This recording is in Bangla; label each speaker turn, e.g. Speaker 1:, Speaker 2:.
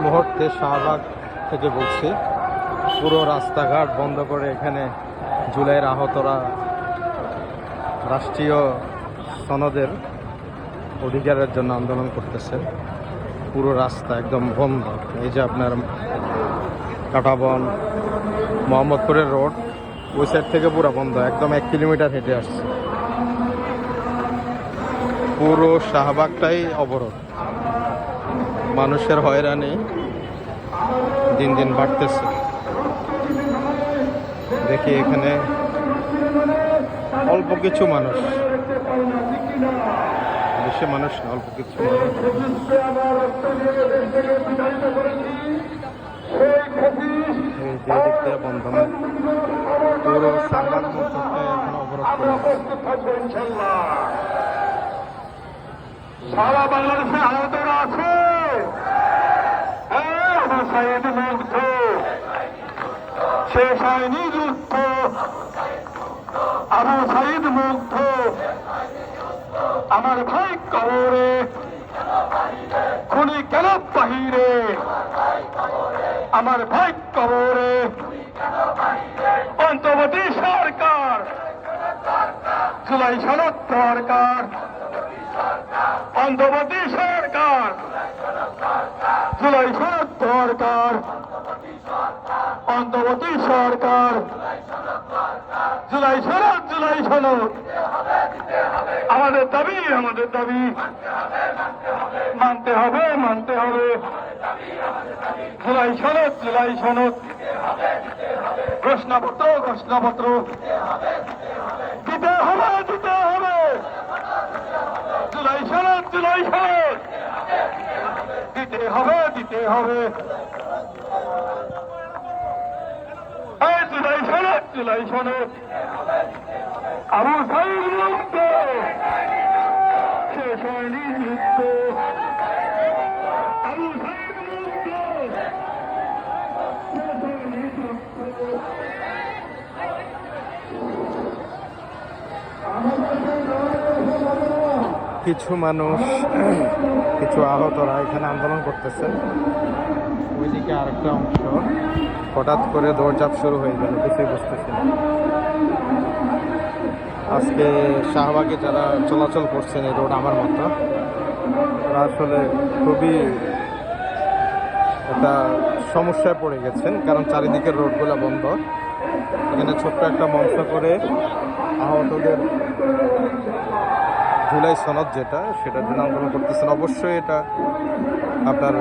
Speaker 1: মুহূর্তে শাহবাগ থেকে বলছি, পুরো রাস্তাঘাট বন্ধ করে এখানে জুলাইয়ের আহতরা রাষ্ট্রীয় সনদের অধিকারের জন্য আন্দোলন করতেছে। পুরো রাস্তা একদম বন্ধ। এই যে আপনার কাটাবন মোহাম্মদপুরের রোড, ওই সাইড থেকে পুরো বন্ধ, একদম 1 কিলোমিটার হেঁটে আসছে। পুরো শাহবাগটাই অবরোধ। মানুষের হয়রানি দিন দিন বাড়তেছে। দেখি এখানে অল্প কিছু মানুষ, বেশি মানুষ না, অল্প কিছু মানুষ। এই যে দিক দিয়ে বন্ধ না, পুরো শাহবাগ মোড়টা এখন অবরোধ করে আছে।
Speaker 2: সারা বাংলাদেশে আহতরা আছে। সাইদ মুগ্ধ, শেষ হয়নি যুদ্ধ। আবু সাইদ মুগ্ধ, আমার ভাই কবরে, খুনি কেন বাহিরে, আমার ভাই কবরে। অন্তর্বর্তী সরকার, জুলাই সনদ দরকার। অন্তর্বর্তী সরকার, জুলাই সনদ দরকার। অন্তর্বর্তী সরকার, জুলাই সনদ, জুলাই সনদ। আমাদের দাবি, আমাদের দাবি মানতে হবে, মানতে হবে। জুলাই সনদ, জুলাই সনদ। ঘোষণাপত্র, ঘোষণাপত্র দিতে হবে, দিতে হবে। জুলাই সনদ, জুলাই সনদ দিতে হবে, দিতে হবে। জুলাই সনদ, জুলাই সনদ। আবু সাইদ মুক্ত, শেষ হয়নি যুদ্ধ। আবু সাইদ মুক্ত, শেষ হয়নি যুদ্ধ।
Speaker 1: কিছু মানুষ, কিছু আহতরা এখানে আন্দোলন করতেছে। ওইদিকে আরেকটা অংশ হঠাৎ করে দৌড়ঝাঁপ শুরু হয়ে গেল, কিছুই বুঝতেছে না। আজকে শাহবাগে যারা চলাচল করছেন এই রোড আমার মতো, তারা আসলে খুবই একটা সমস্যায় পড়ে গেছেন, কারণ চারিদিকের রোডগুলো বন্ধ। এখানে ছোট্ট একটা মঞ্চ করে আহতদের জুলাই সনদ যেটা, সেটার জন্য আন্দোলন করতেছেন। অবশ্যই এটা আপনার